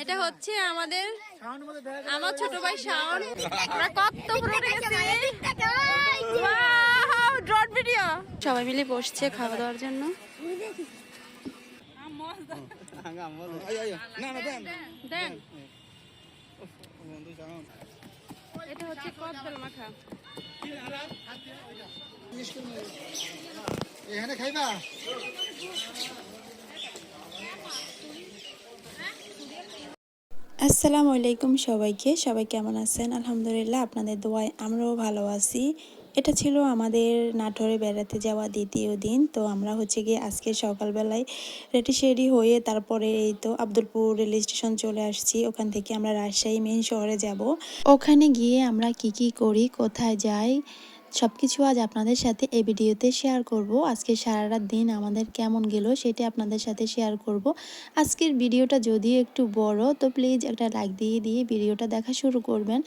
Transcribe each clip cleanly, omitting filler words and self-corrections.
এটা হচ্ছে আমাদের আমার ছোট ভাই শাওন। আমরা কত উপরে উঠে গেছি। Wow, drone video. সবাই মিলে বসছে খাওয়া দাওয়ার জন্য। দেন এটা হচ্ছে কদবেল মাখা। এখানে খাইবা? আসসালামু আলাইকুম সবাইকে। সবাই কেমন আছেন? আলহামদুলিল্লাহ, আপনাদের দোয়ায় আমরাও ভালো আছি। এটা ছিল আমাদের নাটোরে বেড়াতে যাওয়া দ্বিতীয় দিন। তো আমরা হচ্ছে গিয়ে আজকে সকালবেলায় রেডি হয়ে তারপরে এই তো আব্দুলপুর রেল স্টেশন চলে আসছি। ওখান থেকে আমরা রাজশাহী মেইন শহরে যাব। ওখানে গিয়ে আমরা কি করি, কোথায় যাই, সব কিছু আজ আপনাদের সাথে এই ভিডিওতে শেয়ার করব। আজকে সারাটা দিন আমাদের কেমন গেল সেটা আপনাদের সাথে শেয়ার করব। আজকের ভিডিওটা যদিও একটু বড়, তো প্লিজ একটা লাইক দিয়ে ভিডিওটা দেখা শুরু করবেন।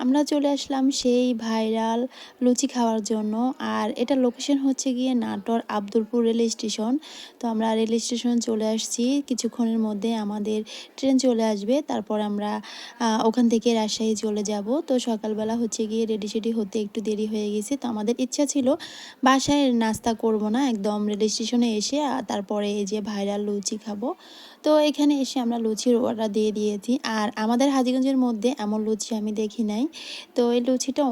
আমরা চলে আসলাম সেই ভাইরাল লুচি খাওয়ার জন্য। আর এটা লোকেশন হচ্ছে গিয়ে নাটোর আব্দুলপুর রেল স্টেশন। তো আমরা রেল স্টেশন চলে আসছি। কিছুক্ষণের মধ্যে আমাদের ট্রেন চলে আসবে, তারপর আমরা ওখান থেকে রাজশাহী চলে যাব। তো সকালবেলা হচ্ছে গিয়ে রেডি হতে একটু দেরি হয়ে গেছে। তো আমাদের ইচ্ছা ছিল বাসায় নাস্তা করব না, একদম রেল স্টেশনে এসে তারপরে এই যে ভাইরাল লুচি খাবো। তো এখানে এসে আমরা লুচির অর্ডার দিয়ে দিয়েছি। আর আমাদের হাজীগঞ্জের মধ্যে এমন লুচি আমি দেখি নাই। তো এই লুচিটা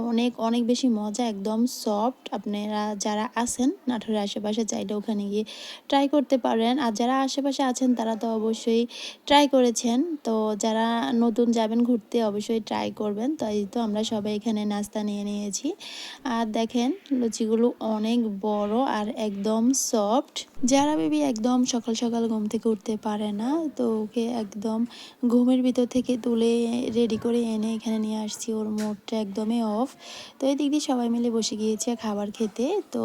অনেক বেশি মজা, একদম সফট। আপনারা যারা আছেন নাটোরের আশেপাশে চাইলে ওখানে গিয়ে ট্রাই করতে পারেন। আর যারা আশেপাশে আছেন তারা তো অবশ্যই ট্রাই করেছেন। তো যারা নতুন যাবেন ঘুরতে অবশ্যই ট্রাই করবেন। তো এই তো আমরা সবাই এখানে নাস্তা নিয়ে নিয়েছি। আর দেখেন লুচিগুলো অনেক বড় আর একদম সফট। যারা বেবি একদম সকাল সকাল ঘুম থেকে উঠতে পারে না, তো ওকে একদম ঘুমের ভিতর থেকে তুলে রেডি করে এনে এখানে নিয়ে আসছি। ওর মুডটা একদমই অফ। তো এই দিক দিয়ে সবাই মিলে বসে গিয়েছে খাবার খেতে। তো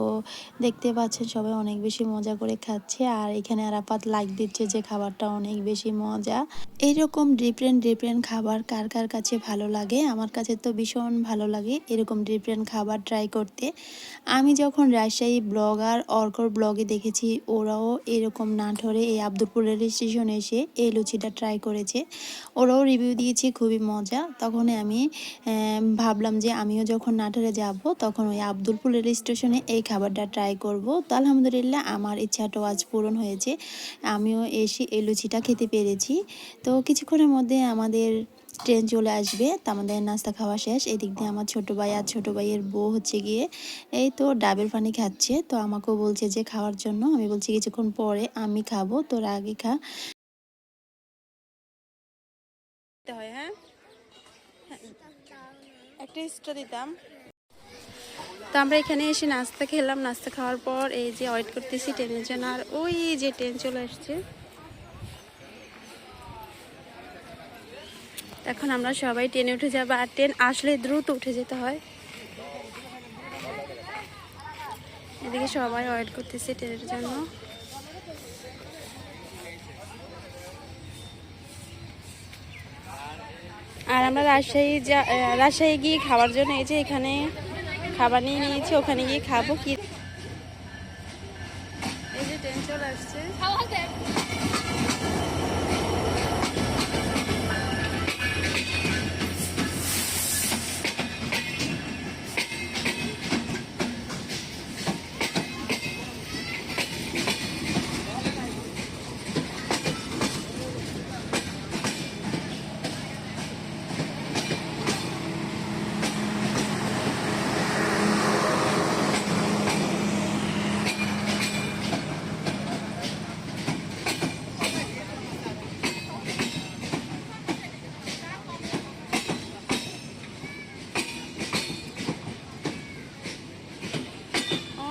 দেখতে পাচ্ছেন সবাই অনেক বেশি মজা করে খাচ্ছে। আর এখানে আরাফাত লাইক দিচ্ছে যে খাবারটা অনেক বেশি মজা। এইরকম ডিফারেন্ট খাবার কার কার কাছে ভালো লাগে? আমার কাছে তো ভীষণ ভালো লাগে এরকম ডিফারেন্ট খাবার ট্রাই করতে। আমি যখন রাজশাহী ব্লগার অর্কর ব্লগে দেখেছি ওরাও এরকম নাটোরে এই আব্দুলপুর রেল স্টেশনে এসে এই লুচিটা ট্রাই করেছে, ওরাও রিভিউ দিয়েছে খুবই মজা। তখন আমি ভাবলাম যে আমিও যখন নাটোরে যাব তখন ওই আব্দুলপুর রেল স্টেশনে এই খাবারটা ট্রাই করব। তো আলহামদুলিল্লাহ আমার ইচ্ছাটাও আজ পূরণ হয়েছে, আমিও এসে এই লুচিটা খেতে পেরেছি। তো কিছুক্ষণের মধ্যে আমাদের ট্রেন চলে আসবে। তো আমাদের নাস্তা খাওয়া শেষ। এদিক দিয়ে আমার ছোট ভাই আর ছোট ভাইয়ের বউ হচ্ছে গিয়ে এই তো ডাবের পানি খাচ্ছে। তো আমাকেও বলছে যে খাওয়ার জন্য। আমি বলছি কিছুক্ষণ পরে আমি খাবো, তোরা আগে খা। হ্যাঁ, একটা এক্সট্রা দিতাম। তো আমরা এখানে এসে নাস্তা খেলাম। নাস্তা খাওয়ার পর এই যে ওয়েট করতেছি ট্রেনের জন্য। আর ওই যে ট্রেন চলে আসছে। এখন আমরা সবাই ট্রেনে উঠে যাবো। আর ট্রেন আসলে দ্রুত উঠে যেতে হয়। এদিকে সবাই ওয়েট করতেছে ট্রেনের জন্য। আর আমরা রাজশাহী গিয়ে খাওয়ার জন্য এই যে এখানে খাবার নিয়ে নিয়েছি, ওখানে গিয়ে খাবো। কি এই যে ট্রেন চলে আসছে।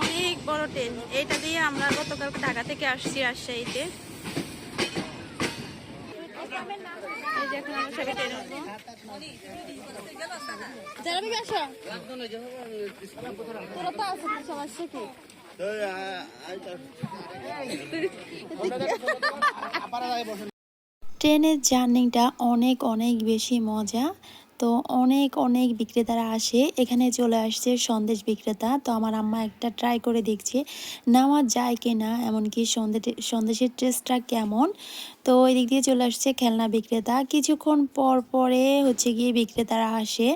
অনেক বড় ট্রেন। এইটা দিয়ে আমরা গতকাল ঢাকা থেকে আসছি রাজশাহীতে। এই যে এখন আমরা সবাই ট্রেনে উঠবো। যারা বিবে আসো তোরা তো আসো সমস্যা কি? ট্রেনের জার্নিটা অনেক বেশি মজা। তো অনেক অনেক বিক্রেতারা আসে। এখানে চলে আসছে সন্দেশ বিক্রেতা। তো আমার আম্মা একটা ট্রাই করে দেখছে নেওয়া যায় কি না, এমনকি সন্দেশের টেস্টটা কেমন। তো এই দিক দিয়ে চলে আসছে খেলনা বিক্রেতা। কিছুক্ষণ পর পরে হচ্ছে গিয়ে বিক্রেতারা আসে।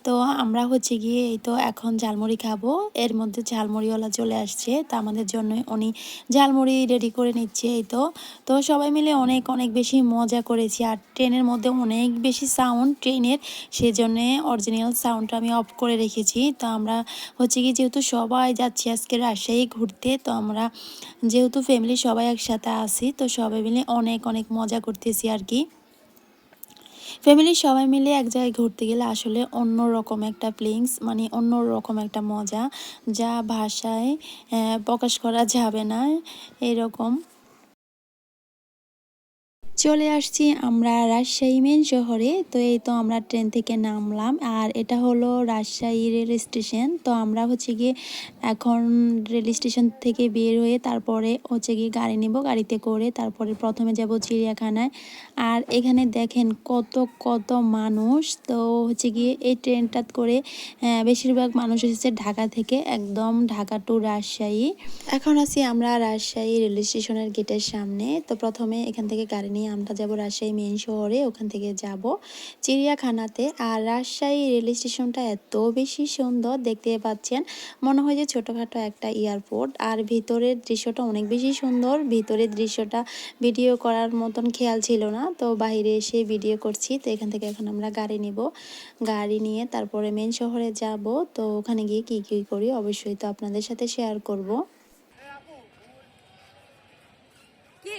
তো আমরা হচ্ছে গিয়ে এই তো এখন ঝালমুড়ি খাবো। এর মধ্যে ঝালমুড়িওয়ালা চলে আসছে, তো আমাদের জন্য উনি ঝালমুড়ি রেডি করে নিচ্ছে। এই তো তো সবাই মিলে অনেক অনেক বেশি মজা করেছি। আর ট্রেনের মধ্যে অনেক বেশি সাউন্ড ট্রেনের, সেজন্য অরিজিনাল সাউন্ডটা আমি অফ করে রেখেছি। তো আমরা হচ্ছে কি যেহেতু সবাই যাচ্ছি আজকে রাজশাহী ঘুরতে, তো আমরা যেহেতু ফ্যামিলি সবাই একসাথে আছি, তো সবাই মিলে অনেক অনেক মজা করতেছি আর কি। ফ্যামিলির সবাই মিলে এক জায়গায় ঘুরতে গেলে আসলে অন্য রকম একটা ফিলিংস, মানে অন্য রকম একটা মজা, যা ভাষায় প্রকাশ করা যাবে না এরকম। চলে আসছি আমরা রাজশাহী মেন শহরে। তো এই তো আমরা ট্রেন থেকে নামলাম, আর এটা হলো রাজশাহী রেল স্টেশন। তো আমরা হচ্ছে গিয়ে এখন রেল স্টেশন থেকে বের হয়ে তারপরে হচ্ছে গিয়ে গাড়ি নিব, গাড়িতে করে তারপরে প্রথমে যাব চিড়িয়াখানায়। আর এখানে দেখেন কত কত মানুষ। তো হচ্ছে গিয়ে এই ট্রেনটা করে বেশিরভাগ মানুষ এসেছে ঢাকা থেকে, একদম ঢাকা টু রাজশাহী। এখন আছি আমরা রাজশাহী রেল স্টেশনের গেটের সামনে। তো প্রথমে এখান থেকে গাড়ি নিয়ে আমরা যাব রাজশাহী মেইন শহরে, ওখান থেকে যাব চিড়িয়াখানাতে। আর রাজশাহী রেল স্টেশনটা এত বেশি সুন্দর, দেখতে পাচ্ছেন মনে হয় যে ছোটোখাটো একটা এয়ারপোর্ট। আর ভিতরের দৃশ্যটা অনেক বেশি সুন্দর। ভিতরের দৃশ্যটা ভিডিও করার মতন খেয়াল ছিল না, তো বাইরে এসে ভিডিও করছি। তো এখান থেকে এখন আমরা গাড়ি নিব, গাড়ি নিয়ে তারপরে মেইন শহরে যাব। তো ওখানে গিয়ে কী কী করি অবশ্যই তো আপনাদের সাথে শেয়ার করব। কি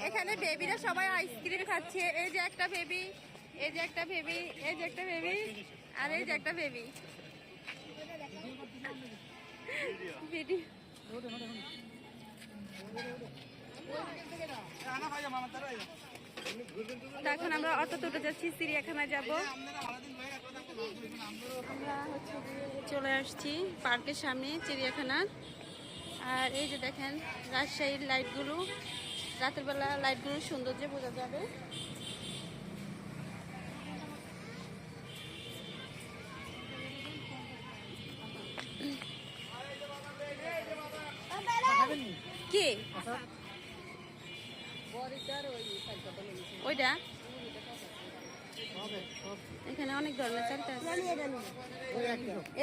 এখানে বেবিরা সবাই আইসক্রিম খাচ্ছে। এই যে একটা বেবি, এই যে একটা বেবি, এই যে একটা বেবি, আর এই যে একটা বেবি। ভিডিও এখন আমরা অটো উঠে যাচ্ছি, চিড়িয়াখানায় যাব। আমরা হচ্ছে চলে আসছি পার্কের সামনে চিড়িয়াখানার। আর এই যে দেখেন রাজশাহীর লাইটগুলো, রাতের বেলা লাইটগুলো সৌন্দর্যে বোঝা যাবে। কি ওইটা এখানে অনেক ধরনের চালটা আছে।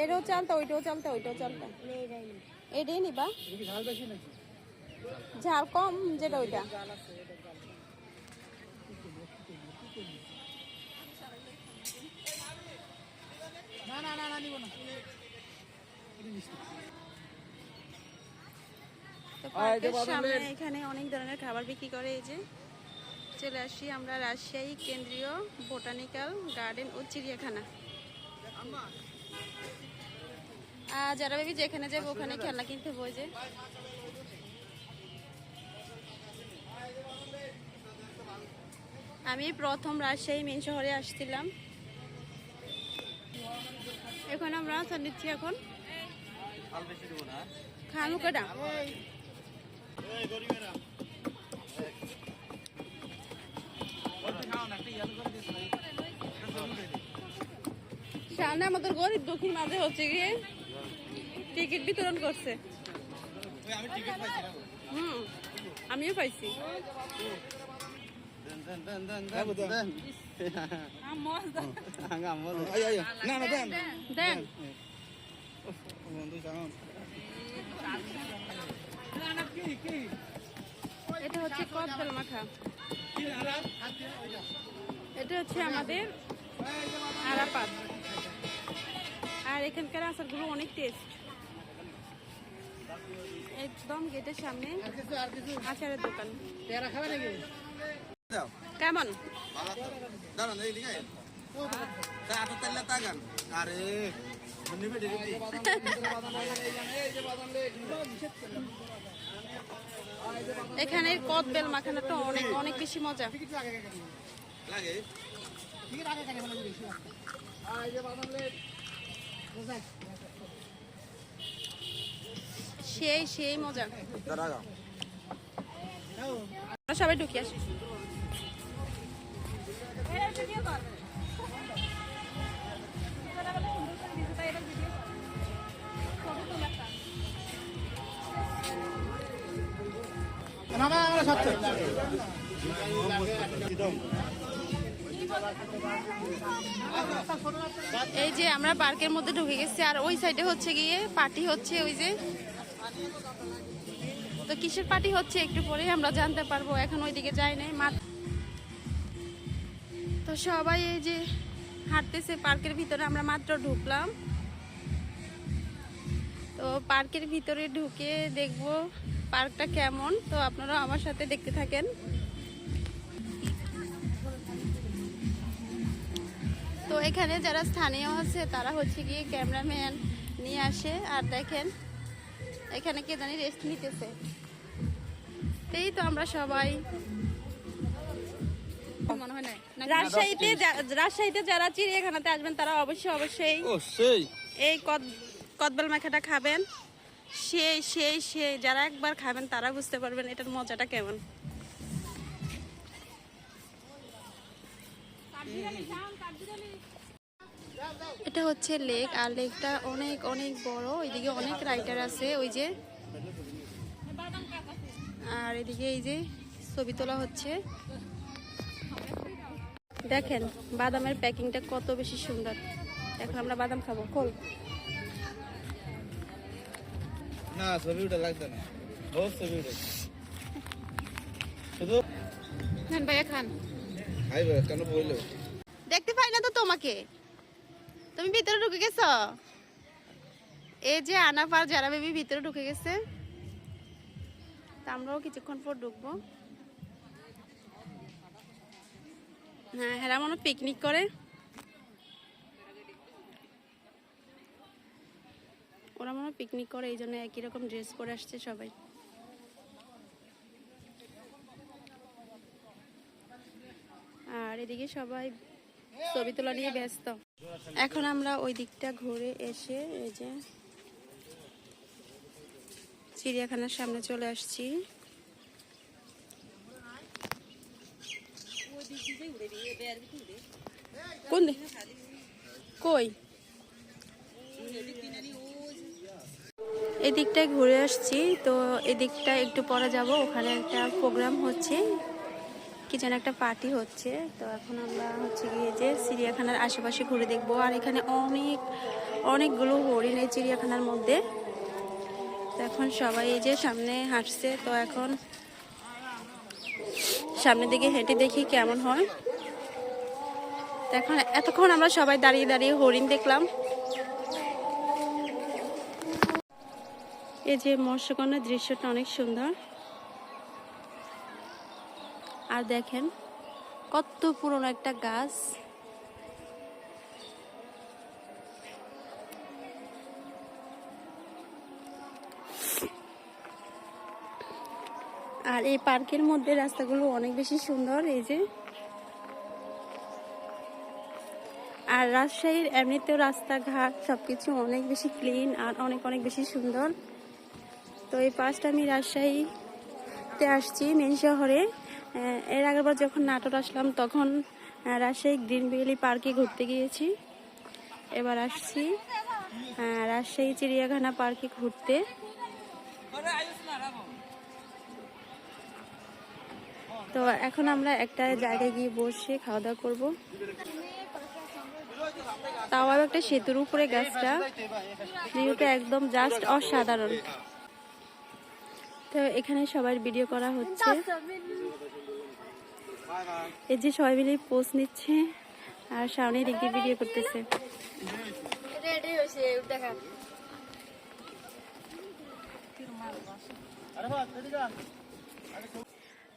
এটাও চালতা, ওইটাও চালতা, ওইটাও চালতা। এটাই নিবা, ঝাল কম যেটা ওইটা। তো পার্কের সামনে এখানে অনেক ধরনের খাবার বিক্রি করে। এই যে চলে আসি আমরা রাজশাহী কেন্দ্রীয় বোটানিক্যাল গার্ডেন ও চিড়িয়াখানা। যারা ভেবি যেখানে যাবো ওখানে খেলনা কিনতে বই। যে আমি প্রথম রাজশাহী মেন শহরে আসছিলাম। এখন আমরা নিচ্ছি এখন খানু কাটা। সামনে আমাদের গরিব দুঃখীর মাঝে হচ্ছে গিয়ে টিকিট বিতরণ করছে। আমিও পাইছি। দেন এটা হচ্ছে কদবেল মাখা, এটা হচ্ছে আমাদের আরাপাত। আর এখানকার আচারগুলো অনেক টেস্ট। একদম গেটের সামনে আচারের দোকান। কেমন এখানের কদবেল মাখানাটা অনেক অনেক বেশি মজা। সেই সেই মজা। আমরা সবাই ঢুকে আসি। এই যে আমরা পার্কের মধ্যে ঢুকে গেছি, আর ওই সাইডে হচ্ছে গিয়ে পার্টি হচ্ছে। ওই যে তো কিসের পার্টি হচ্ছে একটু পরে আমরা জানতে পারবো, এখন ওইদিকে যাই নাই। তো সবাই এই যে হাঁটতেছে পার্কের ভিতরে, আমরা মাত্র ঢুকলাম। তো পার্কের ভিতরে ঢুকে দেখবো পার্কটা কেমন, তো আপনারা আমার সাথে দেখতে থাকেন। তো এখানে যারা স্থানীয় আছে তারা হচ্ছে গিয়ে ক্যামেরাম্যান নিয়ে আসে, আর দেখেন এখানে কে জানি রেস্ট নিতেছে। এই তো আমরা সবাই রাজশাহীতে যারা চিড়িয়াখানাতে আসবেন তারা অবশ্যই এই কদবেল মাখাটা খাবেন। সেই সেই সেই যারা একবার খাবেন তারা বুঝতে পারবেন এটার মজাটা কেমন। এটা হচ্ছে লেক, আর লেকটা অনেক অনেক বড়। ওইদিকে অনেক রাইডার আছে ওই যে, আর এদিকে এই যে ছবি তোলা হচ্ছে। দেখেন বাদামের প্যাকিংটা কত বেশি সুন্দর। এখন আমরা বাদাম খাবো। খোল না, ছবি উঠে লাগবে না, বহুত ছবি উঠে শুধু খান ভাইয়া খান। খাইবে কেন বইলো? দেখতে পাই না তো তোমাকে, তুমি ভিতরে ঢুকে গেছো। এই যে আনাফার যারা বেবি ভিতরে ঢুকে গেছে, তা আমরাও কিছুক্ষণ পর ঢুকবো। হ্যাঁ, হেরা মনে পিকনিক করে। ওরা মনে পিকনিক করে, এই জন্য একই রকম ড্রেস পরে আসছে সবাই। আর এদিকে সবাই ছবি তোলা নিয়ে ব্যস্ত। এখন আমরা ওই দিকটা ঘুরে এসে এই যে চিড়িয়াখানার সামনে চলে আসছি। কোন কই এদিকটায় ঘুরে আসছি। তো এদিকটা একটু পরে যাব, ওখানে একটা প্রোগ্রাম হচ্ছে, কি যেন একটা পার্টি হচ্ছে। তো এখন আমরা হচ্ছে গিয়ে যে চিড়িয়াখানার আশেপাশে ঘুরে দেখবো। আর এখানে অনেকগুলো হরিণ এই চিড়িয়াখানার মধ্যে। তো এখন সবাই এই যে সামনে হাঁটছে, তো এখন সামনের দিকে হেঁটে দেখি কেমন হয়। তো এখন এতক্ষণ আমরা সবাই দাঁড়িয়ে দাঁড়িয়ে হরিণ দেখলাম। এই যে মৎস্যকন্যার দৃশ্যটা অনেক সুন্দর। আর দেখেন কত পুরনো একটা গাছ। আর এই পার্কের মধ্যে রাস্তাগুলো অনেক বেশি সুন্দর। এই যে, আর রাজশাহীর এমনিতেও রাস্তাঘাট সবকিছু অনেক বেশি ক্লিন আর অনেক অনেক বেশি সুন্দর। তো এই পাশটা আমি রাজশাহীতে আসছি, মেন শহরে। এর আগেরবার যখন নাটোর আসলাম তখন রাজশাহী গ্রিন ভ্যালি পার্কে ঘুরতে গিয়েছি। এবার আসছি রাজশাহী চিড়িয়াখানা পার্কে ঘুরতে। তো এখন আমরা একটা জায়গায় গিয়ে বসে খাওয়া দাওয়া করবো। তাও একটা সেতুর উপরে গাছটা, ভিউটা একদম জাস্ট অসাধারণ। তো এখানে সবার ভিডিও করা হচ্ছে। এই যে সবাই মিলে পোজ নিচ্ছে আর সামনে দিক দিয়ে ভিডিও করতেছে।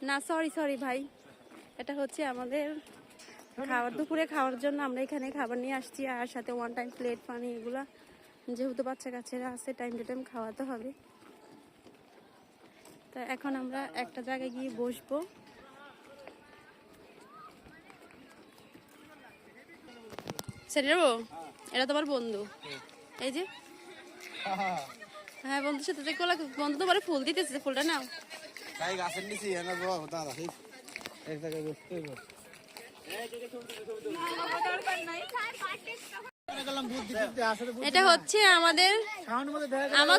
না সরি ভাই, এটা হচ্ছে আমাদের খাবার দুপুরে খাওয়ার জন্য আমরা এখানে খাবার নিয়ে আসছি, আর সাথে ওয়ান টাইম প্লেট পানি এগুলা, যেহেতু বাচ্চা কাচ্চারা আছে টাইম টু টাইম খাওয়াতে হবে। তা এখন আমরা একটা জায়গায় গিয়ে বসবো। সেটাবো, এটা তোমার বন্ধু, এই যে হ্যাঁ বন্ধুর সাথে বন্ধু তোমার ফুল দিতেছে, ফুলটা নাও। তাই গাছের নিচে এনে বাবা হতা না এক জায়গায় বসতে হবে। এটা হচ্ছে আমার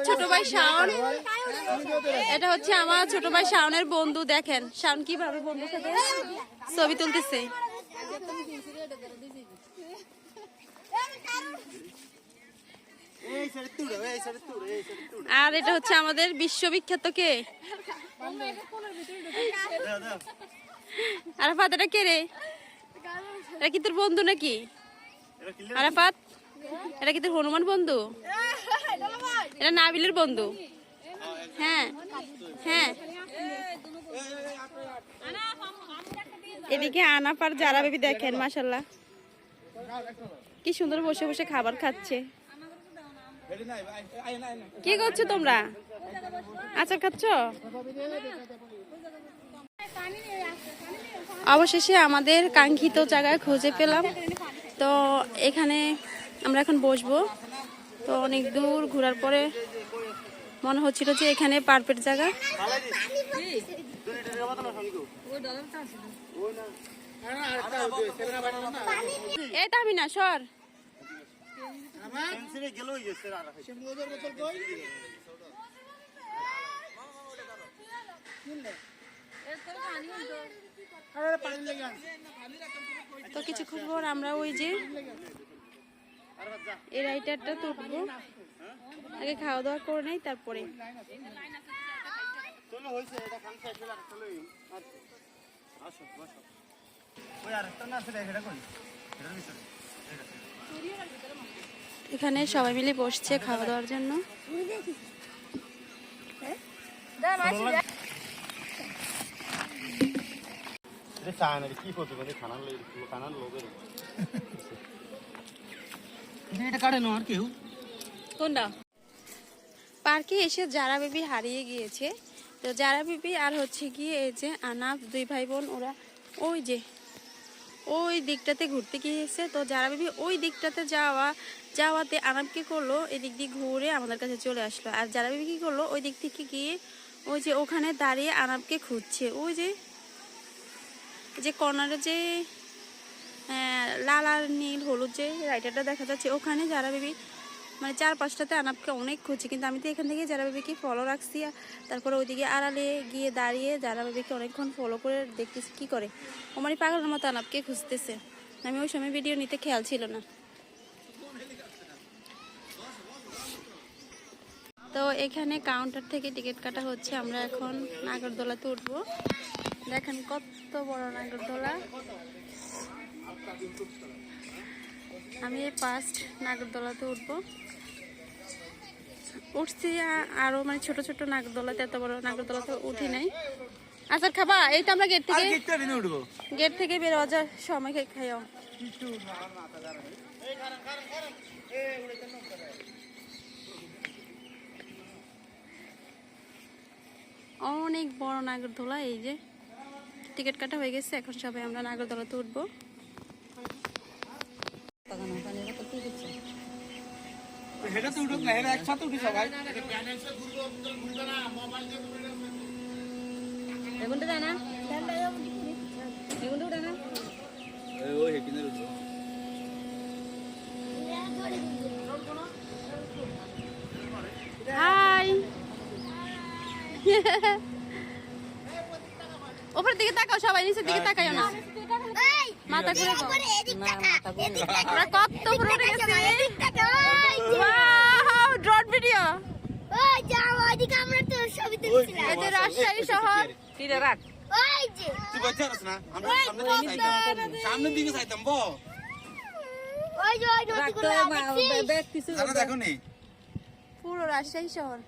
ছোট ভাই শাওন, এটা হচ্ছে আমার ছোট ভাই শাওনের বন্ধু। দেখেন শাওন কিভাবে বন্ধুর সাথে ছবি তুলতেছে। আর এটা হচ্ছে আমাদের বিশ্ববিখ্যাত কে আরাফাত। এটা কে রে? এটা কি তোর বন্ধু নাকি আরাফাত? এটা কি তোর হনুমান বন্ধু? এটা নাবিলের বন্ধু। হ্যাঁ হ্যাঁ, এদিকে আনাপার যারা বেবি দেখেন মাশাল্লাহ কি সুন্দর বসে বসে খাবার খাচ্ছে। কি করছো তোমরা? আচার খাচ্ছ? অবশেষে আমাদের কাঙ্ক্ষিত জায়গায় খুঁজে পেলাম। তো এখানে আমরা এখন বসবো। তো অনেক দূর ঘোরার পরে মনে হচ্ছিল যে এখানে পারফেক্ট জায়গা। এই তাহমি না সর। তো কিছুক্ষণ পর আমরা ওই যে এই রাইটারটা তুলবো, আগে খাওয়া দাওয়া করে নেই তারপরে। এখানে সবাই মিলে বসছে খাওয়া দাওয়ার জন্য। কোনটা? পার্কে এসে যারা বেবি হারিয়ে গিয়েছে। তো যারা বেবি আর হচ্ছে গিয়ে এই যে আনাফ দুই ভাই বোন, ওরা ওই যে ওই দিকটাতে ঘুরতে গিয়েছে। তো যারা বেবি ওই দিকটাতে যাওয়াতে আনাফ কি করলো, এদিক দিয়ে ঘুরে আমাদের কাছে চলে আসলো। আর যারা বেবি কি করলো, ওই দিক থেকে গিয়ে ওই যে ওখানে দাঁড়িয়ে আনাফকে খুঁজছে। ওই যে কর্নারে যে লাল আর নীল হলুদ যে রাইটারটা দেখা যাচ্ছে, ওখানে যারা বেবি মানে 4-5টাতে আনাপকে অনেক খুঁজছি, কিন্তু আমি তো এখান থেকে যারা বেবিকে ফলো রাখছি। তারপরে ওইদিকে আড়ালে গিয়ে দাঁড়িয়ে যারা বেবিকে অনেকক্ষণ ফলো করে দেখতেছি কি করে ও মানে পাগলের মতো আনাপকে খুঁজতেছে। আমি ওই সময় ভিডিও নিতে খেয়াল ছিল না। তো এখানে কাউন্টার থেকে টিকিট কাটা হচ্ছে। আমরা এখন নাগরদোলাতে উঠবো। দেখেন কত বড় নাগরদোলা। আমি ফার্স্ট নাগরদোলাতে উঠবো। উঠছি আরো মানে ছোট ছোট নাগরদোলাতে, এত বড় নাগরদোলাতে উঠি নাই। আচ্ছা খাবা? এই তো আমরা গেট থেকে বেরোয়া যাওয়ার সময় খাইও। অনেক বড় নাগরদোলা। এই যে টিকিট কাটা হয়ে গেছে, এখন সবাই আমরা নাগরদোলাতে উঠবো। হেডাতে উঠুক না, হেডা একসাথে উঠি সবাই। এগুনটা জানা? এগুনটা উঠে না? ওই হেকিনের উঠবো। হাই। উপরের দিকে তাকাও সবাই, নিচের দিকে তাকাও না। মাথা ঘুরে আমরা কত উপরে উঠে গেছি। Wow, drone video. ওই যাও ওইদিকে আমরা তো ছবি তুলছিলাম। এই যে রাজশাহী শহর। কিরে রাখ। ওই যে তুই বাচ্চারস না? আমরা সামনের দিকে চাইতাম বো। ওই যে ওই নদীগুলো দেখছিস? জানা দেখো নি। পুরো রাজশাহী শহর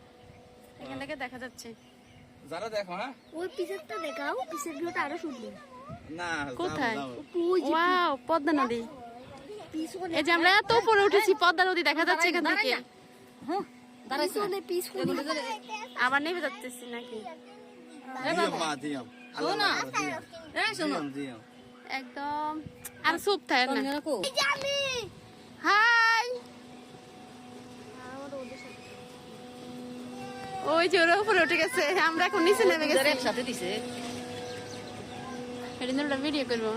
এখান থেকে দেখা যাচ্ছে। যারা দেখো হ্যাঁ। ওই পিছেরটা দেখাও, পিছের ভিউটা আরো সুন্দর। না কোথায়? যাও। ওয়াও, পদ্মা নদী। এই যে আমরা এত উপরে উঠেছি, পদ্মা নদী দেখা যাচ্ছে এখান থেকে। আবার নেমে যাচ্ছি নাকি? দিয়াম মা দিয়াম আল্লাহ দিয়াম দিয়াম একদম আর চুপ থাকে না। এই যে আমি হাই, ওই যে ওরা উপরে উঠে গেছে, আমরা এখন নিচে নেমে গেছি। সাথে দিছে এটা নিয়ে ভিডিও করবো।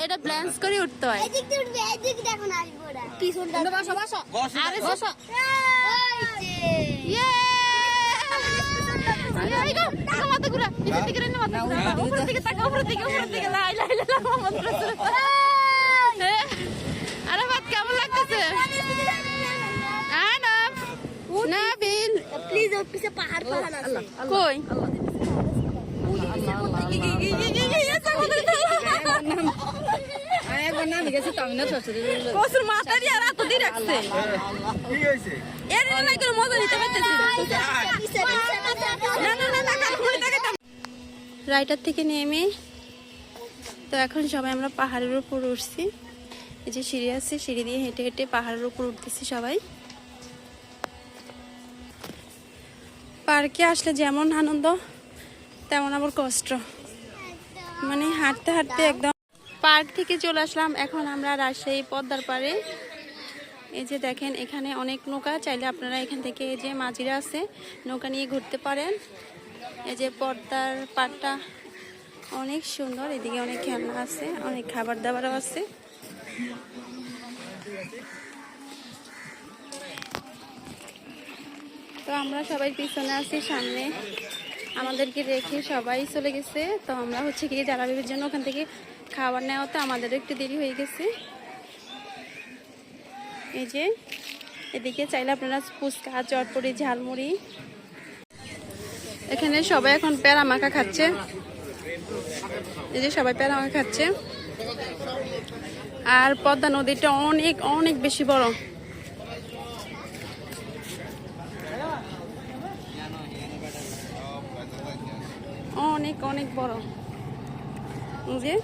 এটা ব্যালেন্স করে উঠতে হয়। এদিক দিয়ে উঠবে, এদিক দেখো না আসবো ওরা পিছনটা বসো বসো আরে ওই যে ইয়ে! এই গো, টাকা মাথা ঘুরা, নিচের দিকে রে, মাথা ঘুরা। উপরের দিকে তাকা, উপরের দিকে, উপরের দিকে। লা ইলাহা ইল্লাল্লাহ মুহাম্মাদুর রাসূলুল্লাহ। আরে বাদ, কেমন লাগতেছে? না না বিন প্লিজ ওর পিছে পাহাড় আছে কই একবার নামে গেছি তো আমি না শ্বশুরের কসুর মাথা দিয়ে আর এত দিয়ে রাখছে। কি হইছে এর না করে মজা নিতে পারতেছি না। রাইটার থেকে নেমে তো এখন সবাই আমরা পাহাড়ের উপর উঠছি। এই যে সিঁড়ি আছে, সিঁড়ি দিয়ে হেঁটে হেঁটে পাহাড়ের উপর উঠতেছি সবাই। পার্কে আসলে যেমন আনন্দ তেমন আবার কষ্ট, মানে হাঁটতে হাঁটতে একদম। পার্ক থেকে চলে আসলাম, এখন আমরা রাজশাহী পদ্মার পাড়ে। এই যে দেখেন এখানে অনেক নৌকা, চাইলে আপনারা এখান থেকে এই যে মাঝিরা আছে নৌকা নিয়ে ঘুরতে পারেন। এই যে পদ্মার পাড়টা অনেক সুন্দর, এদিকে অনেক খেলনা আছে, অনেক খাবার দাবারও আছে। তো আমরা সবাই পিছনে আছি, সামনে আমাদেরকে রেখে সবাই চলে গেছে। তো আমরা হচ্ছে কি যারা বিবির জন্য ওখান থেকে খাবার নেওয়াতে আমাদের একটু দেরি হয়ে গেছে। এই যে এদিকে চাইলে আপনারা ফুচকা, চটপটি, ঝালমুড়ি। এখানে সবাই এখন প্যারা মাখা খাচ্ছে। এই যে সবাই প্যারা মাখা খাচ্ছে। আর পদ্মা নদীটা অনেক অনেক বেশি বড়, অনেক অনেক বড়। যে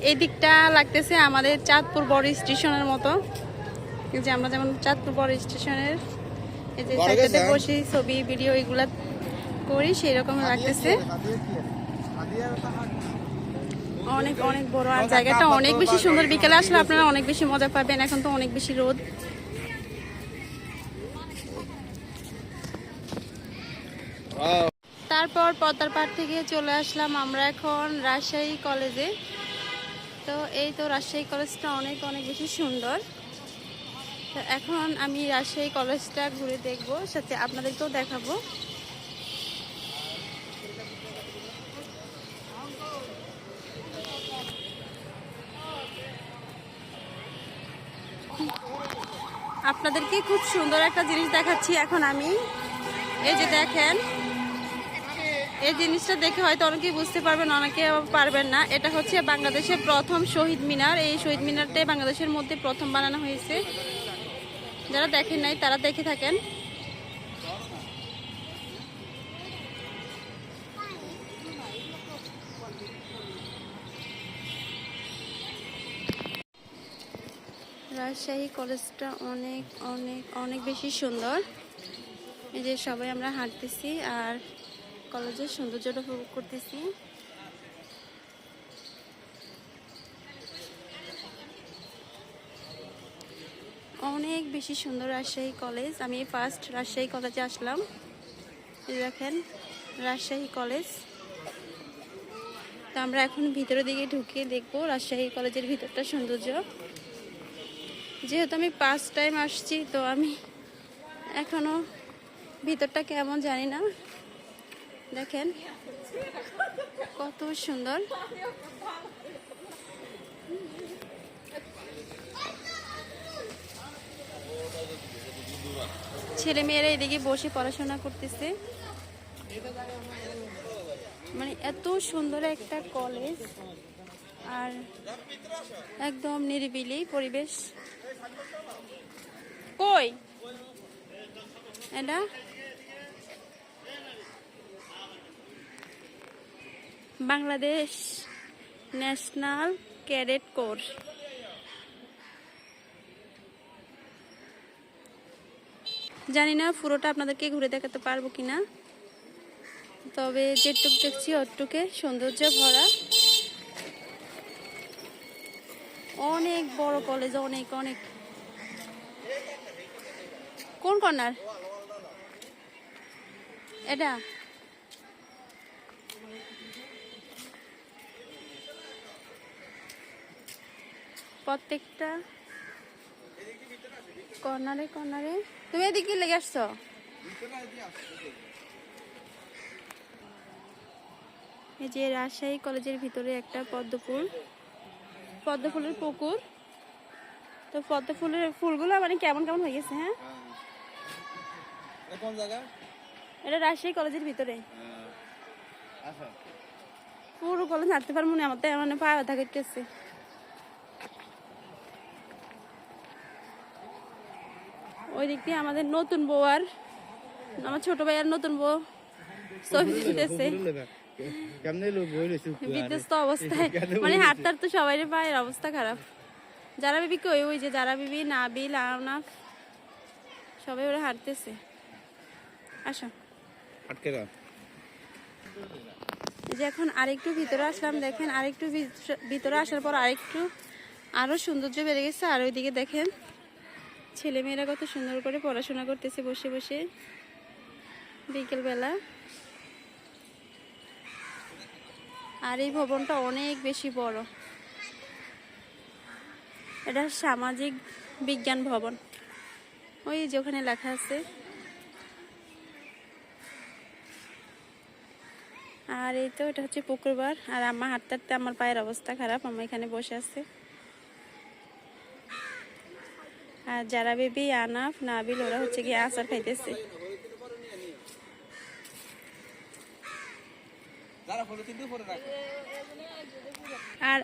এই দিকটা লাগতেছে আমাদের চাঁদপুর বড় স্টেশনের মতো। এই যে আমরা যেমন চাঁদপুর বড় স্টেশনের এই যে সাইডটাতে বসে ছবি ভিডিও এগুলা করি, সেই রকম লাগতেছে। অনেক অনেক বড়, আর জায়গাটা অনেক বেশি সুন্দর। বিকেলে আসলে আপনারা অনেক বেশি মজা পাবেন, এখন তো অনেক বেশি রোদ। তারপর পদ্মার পাড় থেকে চলে আসলাম আমরা এখন রাজশাহী কলেজে। তো এই তো রাজশাহী কলেজটা অনেক অনেক বেশি সুন্দর। তো এখন আমি রাজশাহী কলেজটা ঘুরে দেখবো, সাথে আপনাদেরকেও দেখাবো। আপনাদেরকে খুব সুন্দর একটা জিনিস দেখাচ্ছি এখন আমি। এই যে দেখেন, এই জিনিসটা দেখে হয়তো অনেকেই বুঝতে পারবেন, অনেকে পারবেন না। এটা হচ্ছে বাংলাদেশের প্রথম শহীদ মিনার। এই শহীদ মিনারটাই বাংলাদেশের মধ্যে প্রথম বানানো হয়েছে। যারা দেখেন নাই তারা দেখে থাকেন। রাজশাহী কলেজটা অনেক অনেক অনেক বেশি সুন্দর। এই যে সবাই আমরা হাঁটতেছি আর কলেজের সৌন্দর্যটা উপভোগ করতেছি। অনেক বেশি সুন্দর রাজশাহী কলেজ। আমি ফার্স্ট রাজশাহী কলেজে আসলাম। এই দেখেন রাজশাহী কলেজ। তো আমরা এখন ভিতরের দিকে ঢুকিয়ে দেখবো রাজশাহী কলেজের ভিতরটা সৌন্দর্য। যেহেতু আমি ফার্স্ট টাইম আসছি, তো আমি এখনো ভিতরটা কেমন জানি না। দেখেন কত সুন্দর। ছেলে মেয়েরা এদিকে বসে পড়াশোনা করতেছে। মানে এত সুন্দর একটা কলেজ, আর একদম নিরিবিলি পরিবেশ। কই এটা বাংলাদেশ ন্যাশনাল ক্যাডেট কোর। জানি না পুরোটা আপনাদেরকে ঘুরে দেখাতে পারবো কিনা, তবে যেটুক দেখছি ওটুকে সৌন্দর্য ভরা। অনেক বড় কলেজ, অনেক অনেক। কোন কর্নার এটা? প্রত্যেকটা কর্নারে কর্নারে। তুমি এদিকে লেগে আসছো? এই যে রাজশাহী কলেজের ভিতরে একটা পদ্মফুলের পুকুর। তো পদ্মফুলের ফুলগুলো মানে কেমন কেমন হয়ে গেছে। হ্যাঁ, কোন জায়গা? এটা রাজশাহী কলেজের ভিতরে। আচ্ছা, পুরো কলেজ হাঁটতে পারবো না, আমার তো মানে পা ব্যথা করতেছে। ওই দিক দিয়ে আমাদের নতুন বউ আর আমার ছোট ভাই আর নতুন বউ ছবি তুলতেছে বিধ্বস্ত অবস্থায়। মানে হাঁটতে হাঁটতে সবাই পায়ের অবস্থা খারাপ। যারা বিবি কই, ওই যে যারা বিবি, নাবিল, আনাফ, সবাই ওরা হাঁটতেছে। আসো এই যে এখন আরেকটু ভিতরে আসলাম। দেখেন আরেকটু ভিতরে আসার পর আরো সৌন্দর্য বেড়ে গেছে। আর ওইদিকে দেখেন ছেলেমেয়েরা কত সুন্দর করে পড়াশোনা করতেছে বসে বসে বিকেল বেলা। আর এই ভবনটা অনেক বেশি বড়। এটা সামাজিক বিজ্ঞান ভবন, ওই যে ওখানে লেখা আছে। আর এই তো এটা হচ্ছে পুকুরবার। আর আম্মা হাঁটতে হাঁটতে আমার পায়ের অবস্থা খারাপ, আম্মা এখানে বসে আছে। আর যারা বেবি, আনাফ, নাবিল ওরা হচ্ছে গিয়ে আচার খাইতেছে। আর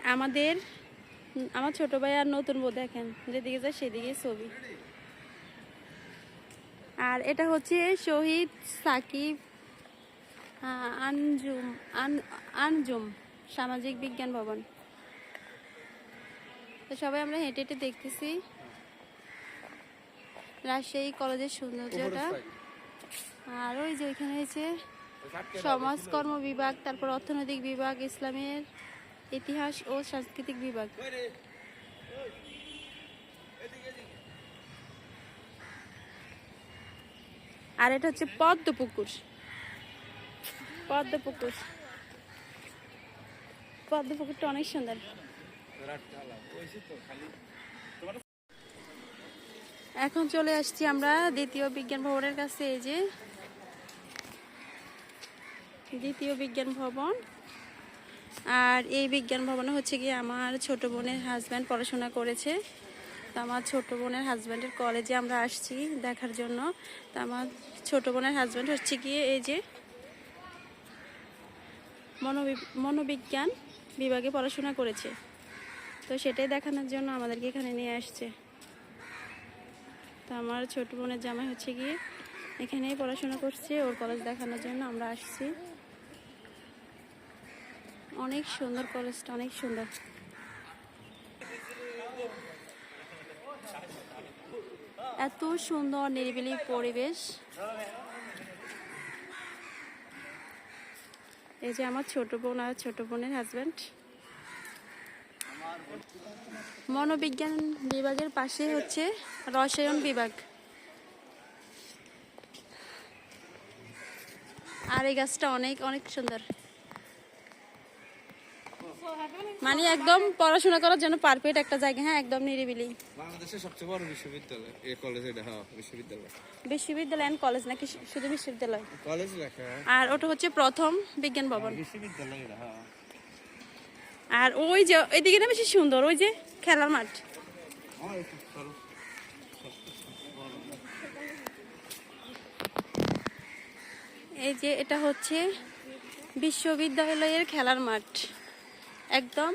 আমার ছোট ভাই আর নতুন বউ দেখেন যেদিকে যায় সেদিকে ছবি। আর এটা হচ্ছে শহীদ সাকিব আঞ্জুম সামাজিক বিজ্ঞান ভবন। তো সবাই আমরা হেঁটে হেঁটে দেখতেছি রাজশাহী কলেজের সৌন্দর্যটা। আর ওই যে ওইখানে হয়েছে সমাজকর্ম বিভাগ, তারপর অর্থনৈতিক বিভাগ, ইসলামের ইতিহাস ও সাংস্কৃতিক বিভাগ। আর এটা হচ্ছে পদ্মপুকুর। পদ্মপুকুরটা অনেক সুন্দর। এখন চলে আসছি আমরা দ্বিতীয় বিজ্ঞান ভবনের কাছে। এই যে দ্বিতীয় বিজ্ঞান ভবন। আর এই বিজ্ঞান ভবনে হচ্ছে গিয়ে আমার ছোট বোনের হাজব্যান্ড পড়াশোনা করেছে। তো আমার ছোট বোনের হাজব্যান্ডের কলেজে আমরা আসছি দেখার জন্য। তো আমার ছোট বোনের হাজব্যান্ড হচ্ছে গিয়ে এই যে মনোবিজ্ঞান বিভাগে পড়াশোনা করেছে। তো সেটাই দেখানোর জন্য আমাদেরকে এখানে নিয়ে আসছে। তো আমার ছোট বোনের জামাই হচ্ছে গিয়ে এখানেই পড়াশোনা করছে, ওর কলেজ দেখানোর জন্য আমরা আসছি। অনেক সুন্দর কলেজটা, অনেক সুন্দর। এত সুন্দর নিরিবিলি পরিবেশ। এই যে আমার ছোট বোন আর ছোট বোনের হাজব্যান্ড। মনোবিজ্ঞান বিভাগের পাশে হচ্ছে রসায়ন বিভাগ। আর এই গাছটা অনেক অনেক সুন্দর, মানে একদম পড়াশোনা করার জন্য পারফেক্ট একটা জায়গা। হ্যাঁ, একদম নিরিবিলি। বাংলাদেশের সবচেয়ে বড় বিশ্ববিদ্যালয় এই কলেজ। এটা বিশ্ববিদ্যালয় এন্ড কলেজ নাকি শুধু বিশ্ববিদ্যালয়? কলেজ লেখা। আর ওটা হচ্ছে প্রথম বিজ্ঞান ভবন। বিশ্ববিদ্যালয় এটা। আর ওই যে এদিকে না বেশি সুন্দর, ওই যে খেলার মাঠ। এই যে এটা হচ্ছে বিশ্ববিদ্যালয়ের খেলার মাঠ। একদম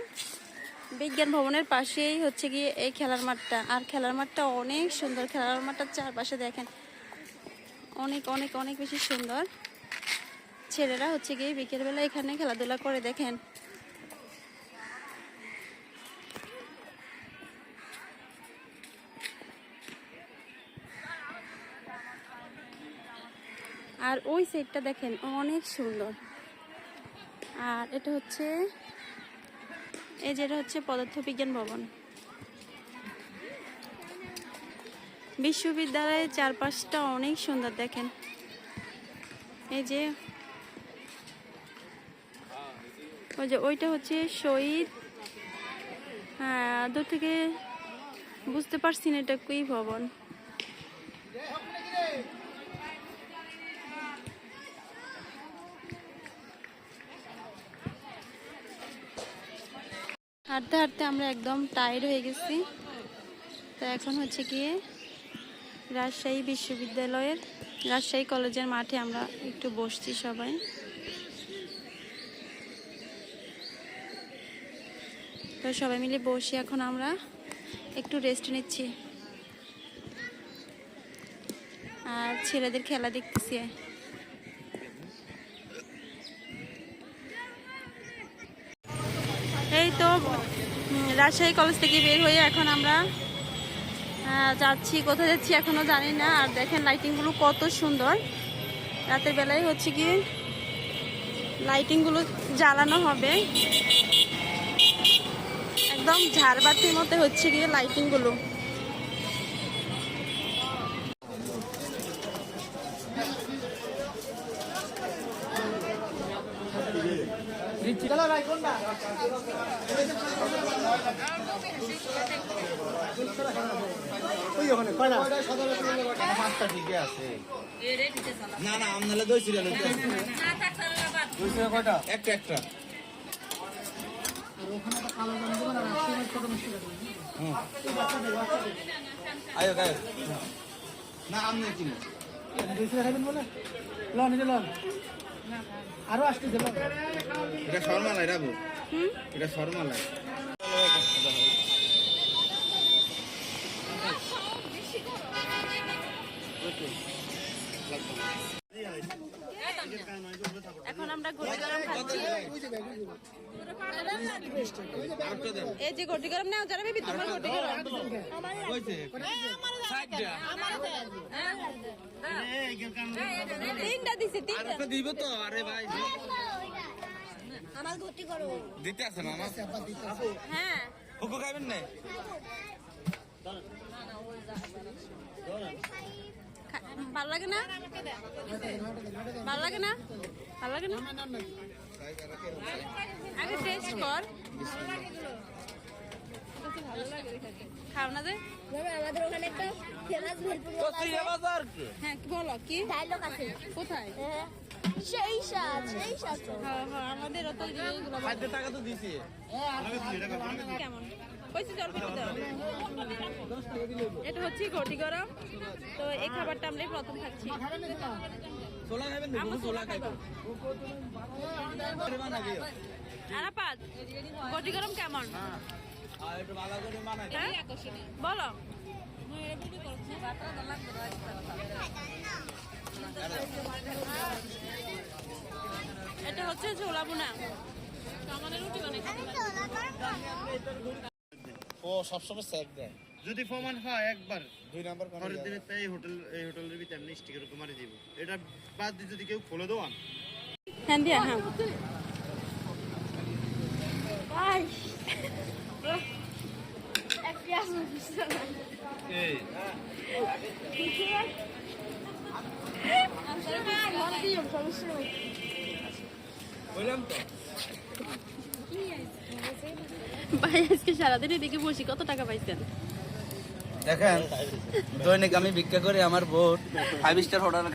বিজ্ঞান ভবনের পাশেই হচ্ছে গিয়ে এই খেলার মাঠটা। আর খেলার মাঠটা অনেক সুন্দর। খেলার মাঠটার চারপাশে দেখেন অনেক অনেক অনেক বেশি সুন্দর। ছেলেরা হচ্ছে গিয়ে বিকেলবেলা এখানে খেলাধুলা করে দেখেন। আর ওই সাইডটা দেখেন অনেক সুন্দর। আর এটা হচ্ছে এই যেটা হচ্ছে পদার্থবিজ্ঞান ভবন। বিশ্ববিদ্যালয়ের চারপাশটা অনেক সুন্দর দেখেন। এই যে ওই যে ওইটা হচ্ছে শহীদ, দূর থেকে বুঝতে পারছি না এটা কি ভবন। হাঁটতে হাঁটতে আমরা একদম টায়ার্ড হয়ে গেছি। তো এখন হচ্ছে গিয়ে রাজশাহী বিশ্ববিদ্যালয়ের রাজশাহী কলেজের মাঠে আমরা একটু বসছি সবাই। তো সবাই মিলে বসে এখন আমরা একটু রেস্ট নিচ্ছি আর ছেলেদের খেলা দেখতেছি। এই তো রাজশাহী কলেজ থেকে বের হয়ে এখন আমরা যাচ্ছি, কোথায় যাচ্ছি এখনো জানি না। আর দেখেন লাইটিংগুলো কত সুন্দর। রাতের বেলায় হচ্ছে কি লাইটিংগুলো জ্বালানো হবে, একদম ঝাড়বাতির মতো হচ্ছে গিয়ে লাইটিংগুলো। না না আমনালে দই ছিল কয়টা একটা একটা আয়ো গায় না আমনে কিনো খাবেন বলে লন এই লন আরো আসতেছে লন। এটা শর্মালাই রাবো, এটা শর্মালাই। এখন আমরা ঘটি গরম খাচ্ছি। এই যে ঘটি গরম নাও যারা বেবি, তোমার ঘটি গরম তিনটা দিছে, তিনটা দিব তো। আরে ভাই আমার ঘটি করো দিতে আছে মামা। হ্যাঁ হুকু খাবেন না? ভালো লাগে না, ভালো লাগে না, ভালো লাগে না। আগে টেস্ট কর, খাও না যে। আমাদের ওখানে একটা ফেমাস ভেলপুরি হ্যাঁ বলো কি ডায়লগ আছে। কোথায়? সেই সাজ হ্যাঁ হ্যাঁ আমাদের অত এইগুলো টাকা তো দিছি। কেমন কইছি জল খেতে দাও। এটা হচ্ছে ঘটি গরম। তো এই খাবারটা আমরা প্রথম খাচ্ছি। ছোলা খাবেন না? ছোলা খাইবো। আরাপাত ঘটি গরম কেমন? আর একটু ভালো করে বানাই। বলো। এটা হচ্ছে ছোলা বুনা। আমাদের রুটি বানাই ও সবসময় স্যাক দেয়। যদি প্রমাণ হয় একবার 2 নাম্বার কোন পরের দিনে তাই হোটেলের ভিতরে আমি স্টিকার মারি দিব। এটা বাদ দিয়ে যদি কেউ খুলে দেওয়ান হ্যাঁ দিয়া হ্যাঁ এই বললাম তো ভাই আজকে সারাদিন এদিকে বসি, কত টাকা পাইছেন? দেখেন দৈনিক আমি ভিক্ষা করি, আমার বোট 5 স্টার হোটেল